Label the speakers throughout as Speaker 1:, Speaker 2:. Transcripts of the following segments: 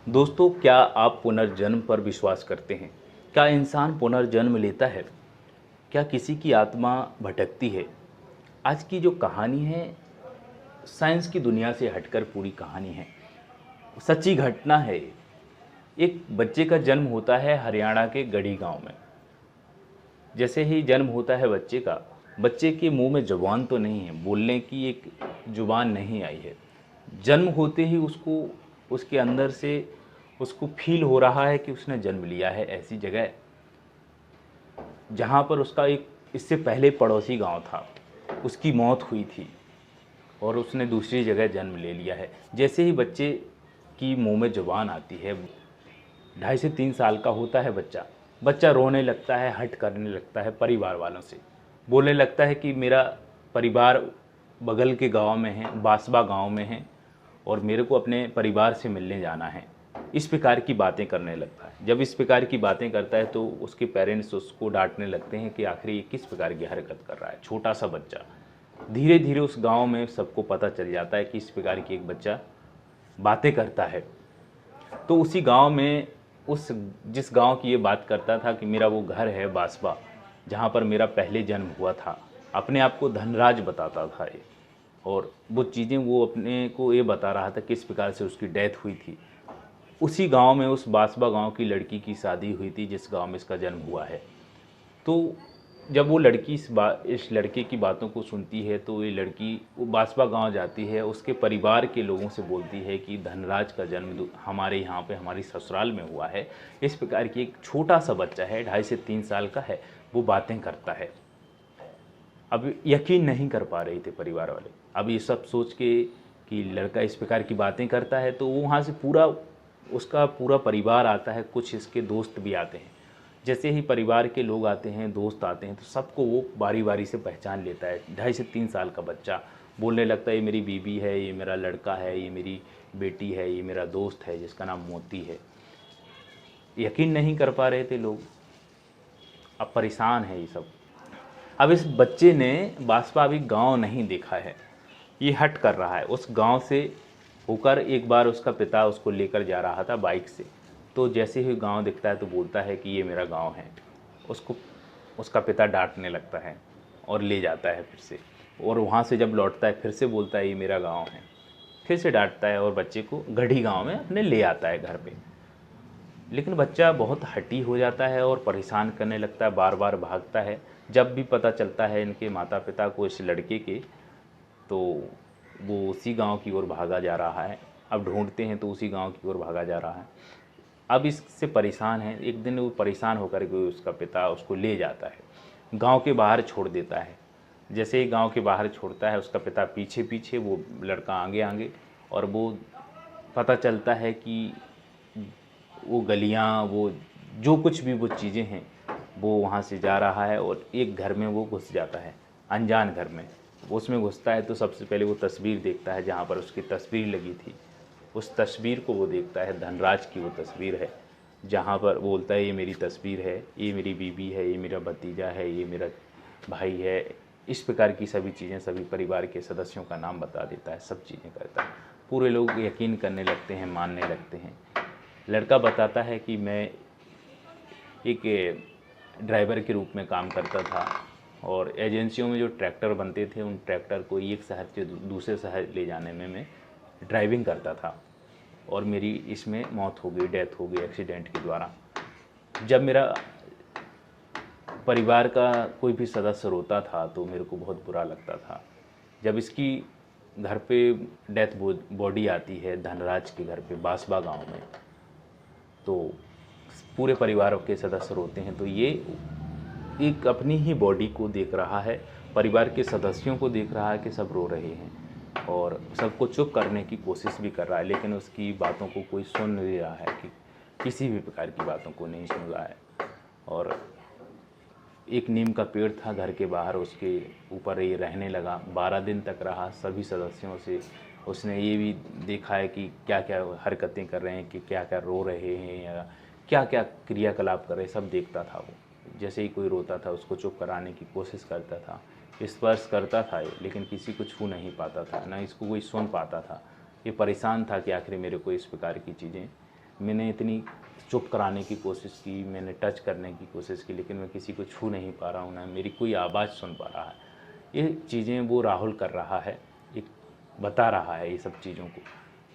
Speaker 1: दोस्तों, क्या आप पुनर्जन्म पर विश्वास करते हैं? क्या इंसान पुनर्जन्म लेता है? क्या किसी की आत्मा भटकती है? आज की जो कहानी है, साइंस की दुनिया से हटकर पूरी कहानी है। सच्ची घटना है। एक बच्चे का जन्म होता है हरियाणा के गढ़ी गांव में। जैसे ही जन्म होता है बच्चे का, बच्चे के मुंह में जुबान तो नहीं है, बोलने की एक जुबान नहीं आई है। जन्म होते ही उसको, उसके अंदर से उसको फील हो रहा है कि उसने जन्म लिया है ऐसी जगह जहाँ पर उसका एक इससे पहले पड़ोसी गांव था, उसकी मौत हुई थी और उसने दूसरी जगह जन्म ले लिया है। जैसे ही बच्चे की मुंह में जुबान आती है, 2.5 से 3 साल का होता है बच्चा। बच्चा रोने लगता है, हट करने लगता है परिवार वालों से, बोलने लगता है कि मेरा परिवार बगल के गांव में है, बासबा गांव में है और मेरे को अपने परिवार से मिलने जाना है। इस प्रकार की बातें करने लगता है। जब इस प्रकार की बातें करता है तो उसके पेरेंट्स उसको डांटने लगते हैं कि आखिर ये किस प्रकार की हरकत कर रहा है, छोटा सा बच्चा। धीरे धीरे उस गांव में सबको पता चल जाता है कि इस प्रकार की एक बच्चा बातें करता है। तो उसी गांव में, उस जिस गांव की ये बात करता था कि मेरा वो घर है बासबा, जहाँ पर मेरा पहले जन्म हुआ था, अपने आप को धनराज बताता था ये। और वो चीज़ें वो अपने को ये बता रहा था किस प्रकार से उसकी डेथ हुई थी। उसी गांव में, उस बासबा गांव की लड़की की शादी हुई थी जिस गांव में इसका जन्म हुआ है। तो जब वो लड़की इस लड़के की बातों को सुनती है तो ये लड़की वो बासबा गांव जाती है, उसके परिवार के लोगों से बोलती है कि धनराज का जन्म हमारे यहाँ पे हमारी ससुराल में हुआ है। इस प्रकार की एक छोटा सा बच्चा है, 2.5 से 3 साल का है, वो बातें करता है। अब यकीन नहीं कर पा रहे थे परिवार वाले। अब ये सब सोच के कि लड़का इस प्रकार की बातें करता है, तो वो वहाँ से पूरा, उसका पूरा परिवार आता है, कुछ इसके दोस्त भी आते हैं। जैसे ही परिवार के लोग आते हैं, दोस्त आते हैं, तो सबको वो बारी बारी से पहचान लेता है। 2.5 से 3 साल का बच्चा बोलने लगता है, ये मेरी बीबी है, ये मेरा लड़का है, ये मेरी बेटी है, ये मेरा दोस्त है जिसका नाम मोती है। यकीन नहीं कर पा रहे थे लोग। अब परेशान है ये सब। अब इस बच्चे ने वास्तविक गांव नहीं देखा है, ये हट कर रहा है। उस गांव से होकर एक बार उसका पिता उसको लेकर जा रहा था बाइक से, तो जैसे ही गांव दिखता है तो बोलता है कि ये मेरा गांव है। उसको उसका पिता डांटने लगता है और ले जाता है फिर से। और वहाँ से जब लौटता है फिर से बोलता है ये मेरा गांव है, फिर से डांटता है और बच्चे को गढ़ी गांव में अपने ले आता है घर पे। लेकिन बच्चा बहुत हठी हो जाता है और परेशान करने लगता है, बार बार भागता है। जब भी पता चलता है इनके माता पिता को इस लड़के के, तो वो उसी गांव की ओर भागा जा रहा है। अब ढूंढते हैं तो उसी गांव की ओर भागा जा रहा है। अब इससे परेशान है। एक दिन वो परेशान होकर के उसका पिता उसको ले जाता है, गांव के बाहर छोड़ देता है। जैसे ही गांव के बाहर छोड़ता है, उसका पिता पीछे पीछे, वो लड़का आगे आगे। और वो पता चलता है कि वो गलियाँ, वो जो कुछ भी वो चीज़ें हैं, वो वहाँ से जा रहा है और एक घर में वो घुस जाता है, अनजान घर में। वो उसमें घुसता है तो सबसे पहले वो तस्वीर देखता है जहाँ पर उसकी तस्वीर लगी थी। उस तस्वीर को वो देखता है, धनराज की वो तस्वीर है, जहाँ पर वो बोलता है ये मेरी तस्वीर है, ये मेरी बीवी है, ये मेरा भतीजा है, ये मेरा भाई है। इस प्रकार की सभी चीज़ें, सभी परिवार के सदस्यों का नाम बता देता है, सब चीज़ें करता है। पूरे लोग यकीन करने लगते हैं, मानने लगते हैं। लड़का बताता है कि मैं एक ड्राइवर के रूप में काम करता था और एजेंसियों में जो ट्रैक्टर बनते थे, उन ट्रैक्टर को एक शहर से दूसरे शहर ले जाने में मैं ड्राइविंग करता था और मेरी इसमें मौत हो गई, डेथ हो गई एक्सीडेंट के द्वारा। जब मेरा परिवार का कोई भी सदस्य रोता था तो मेरे को बहुत बुरा लगता था। जब इसकी घर पे डेथ बॉडी आती है धनराज के घर पे बासबा गांव में, तो पूरे परिवार के सदस्य रोते हैं। तो ये एक अपनी ही बॉडी को देख रहा है, परिवार के सदस्यों को देख रहा है कि सब रो रहे हैं और सबको चुप करने की कोशिश भी कर रहा है, लेकिन उसकी बातों को कोई सुन नहीं रहा है, कि किसी भी प्रकार की बातों को नहीं सुन रहा है। और एक नीम का पेड़ था घर के बाहर, उसके ऊपर ये रहने लगा। 12 दिन तक रहा। सभी सदस्यों से उसने ये भी देखा है कि क्या क्या हरकतें कर रहे हैं, कि क्या क्या रो रहे हैं या क्या क्या क्रियाकलाप कर रहे हैं, सब देखता था वो। जैसे ही कोई रोता था उसको चुप कराने की कोशिश करता था, स्पर्श करता था ये, लेकिन किसी को छू नहीं पाता था, ना इसको कोई सुन पाता था। ये परेशान था कि आखिर मेरे को इस प्रकार की चीज़ें मैंने इतनी चुप कराने की कोशिश की, मैंने टच करने की कोशिश की, लेकिन मैं किसी को छू नहीं पा रहा हूँ, ना मेरी कोई आवाज़ सुन पा रहा है। ये चीज़ें वो राहुल कर रहा है, एक बता रहा है ये सब चीज़ों को,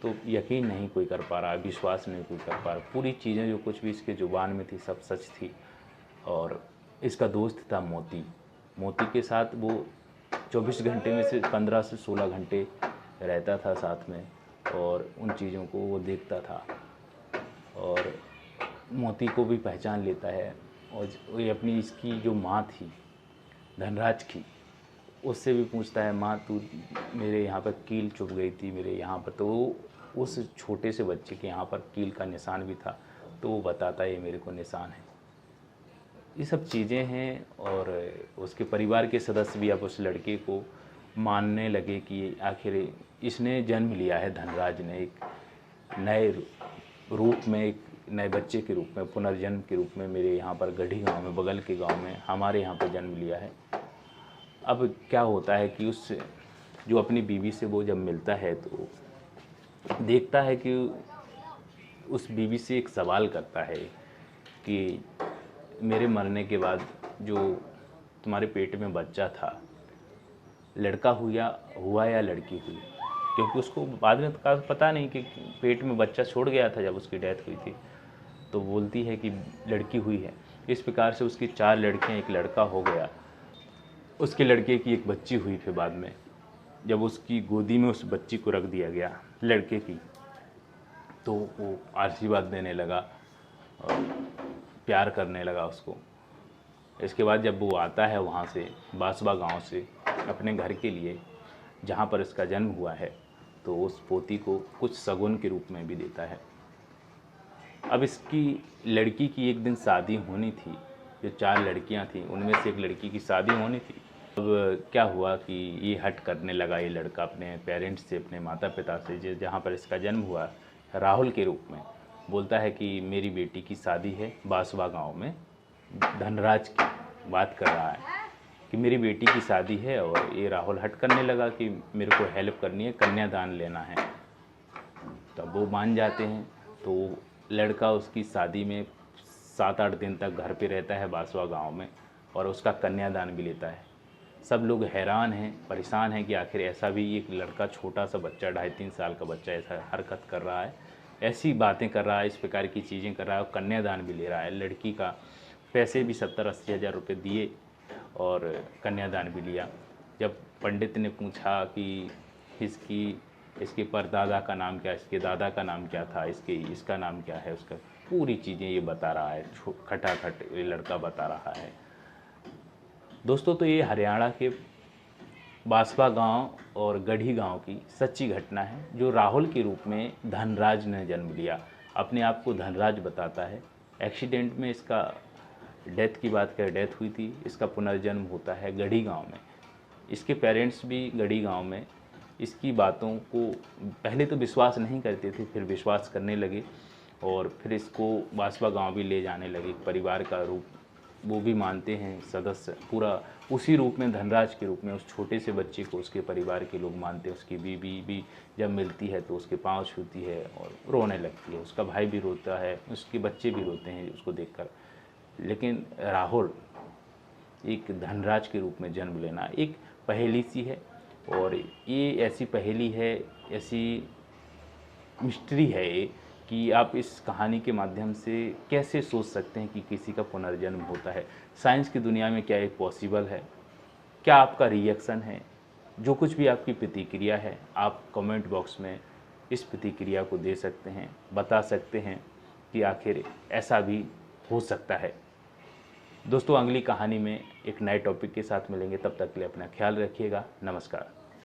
Speaker 1: तो यकीन नहीं कोई कर पा रहा है, विश्वास नहीं कोई कर पा रहा। पूरी चीज़ें जो कुछ भी इसके ज़ुबान में थी सब सच थी। और इसका दोस्त था मोती। मोती के साथ वो 24 घंटे में से 15 से 16 घंटे रहता था साथ में, और उन चीज़ों को वो देखता था और मोती को भी पहचान लेता है। और ये अपनी इसकी जो माँ थी धनराज की, उससे भी पूछता है, माँ तू मेरे यहाँ पर कील चुभ गई थी मेरे यहाँ पर, तो उस छोटे से बच्चे के यहाँ पर कील का निशान भी था, तो वो बताता है ये मेरे को निशान है। ये सब चीज़ें हैं। और उसके परिवार के सदस्य भी अब उस लड़के को मानने लगे कि आखिर इसने जन्म लिया है, धनराज ने एक नए रूप में, एक नए बच्चे के रूप में, पुनर्जन्म के रूप में मेरे यहाँ पर गढ़ी गांव में, बगल के गांव में हमारे यहाँ पर जन्म लिया है। अब क्या होता है कि उस जो अपनी बीवी से वो जब मिलता है तो देखता है कि उस बीवी से एक सवाल करता है कि मेरे मरने के बाद जो तुम्हारे पेट में बच्चा था, लड़का हुआ या लड़की हुई, क्योंकि उसको बाद में का पता नहीं कि पेट में बच्चा छोड़ गया था जब उसकी डेथ हुई थी। तो बोलती है कि लड़की हुई है। इस प्रकार से उसकी 4 लड़कियां, एक लड़का हो गया। उसके लड़के की एक बच्ची हुई। फिर बाद में जब उसकी गोदी में उस बच्ची को रख दिया गया लड़के की, तो वो आशीर्वाद देने लगा और प्यार करने लगा उसको। इसके बाद जब वो आता है वहाँ से, बासवा गांव से, अपने घर के लिए जहाँ पर इसका जन्म हुआ है, तो उस पोती को कुछ शगुन के रूप में भी देता है। अब इसकी लड़की की एक दिन शादी होनी थी। जो 4 लड़कियां थीं उनमें से एक लड़की की शादी होनी थी। अब क्या हुआ कि ये हट करने लगा, ये लड़का अपने पेरेंट्स से, अपने माता पिता से, जहाँ पर इसका जन्म हुआ राहुल के रूप में, बोलता है कि मेरी बेटी की शादी है बासवा गांव में। धनराज की बात कर रहा है कि मेरी बेटी की शादी है। और ये राहुल हट करने लगा कि मेरे को हेल्प करनी है, कन्यादान लेना है। तब वो मान जाते हैं। तो लड़का उसकी शादी में 7-8 दिन तक घर पे रहता है बासवा गांव में, और उसका कन्यादान भी लेता है। सब लोग हैरान हैं, परेशान हैं कि आखिर ऐसा भी एक लड़का, छोटा सा बच्चा, 2.5-3 साल का बच्चा ऐसा हरकत कर रहा है, ऐसी बातें कर रहा है, इस प्रकार की चीज़ें कर रहा है, और कन्यादान भी ले रहा है। लड़की का पैसे भी 70-80 हज़ार रुपये दिए और कन्यादान भी लिया। जब पंडित ने पूछा कि इसके परदादा का नाम क्या, इसके दादा का नाम क्या था, इसका नाम क्या है, उसका पूरी चीज़ें ये बता रहा है, खटाखट ये लड़का बता रहा है। दोस्तों, तो ये हरियाणा के बासवा गांव और गढ़ी गांव की सच्ची घटना है, जो राहुल के रूप में धनराज ने जन्म लिया। अपने आप को धनराज बताता है। एक्सीडेंट में इसका डेथ की बात करें, डेथ हुई थी। इसका पुनर्जन्म होता है गढ़ी गांव में। इसके पेरेंट्स भी गढ़ी गांव में इसकी बातों को पहले तो विश्वास नहीं करते थे, फिर विश्वास करने लगे और फिर इसको बासवा गांव भी ले जाने लगे। परिवार का रूप वो भी मानते हैं, सदस्य पूरा उसी रूप में, धनराज के रूप में उस छोटे से बच्चे को उसके परिवार के लोग मानते हैं। उसकी बीवी भी जब मिलती है तो उसके पाँव छूती है और रोने लगती है। उसका भाई भी रोता है, उसके बच्चे भी रोते हैं उसको देखकर। लेकिन राहुल एक धनराज के रूप में जन्म लेना एक पहेली सी है, और ये ऐसी पहेली है, ऐसी मिस्ट्री है ये, कि आप इस कहानी के माध्यम से कैसे सोच सकते हैं कि किसी का पुनर्जन्म होता है। साइंस की दुनिया में क्या एक पॉसिबल है? क्या आपका रिएक्शन है? जो कुछ भी आपकी प्रतिक्रिया है, आप कमेंट बॉक्स में इस प्रतिक्रिया को दे सकते हैं, बता सकते हैं कि आखिर ऐसा भी हो सकता है। दोस्तों, अगली कहानी में एक नए टॉपिक के साथ मिलेंगे। तब तक के लिए अपना ख्याल रखिएगा। नमस्कार।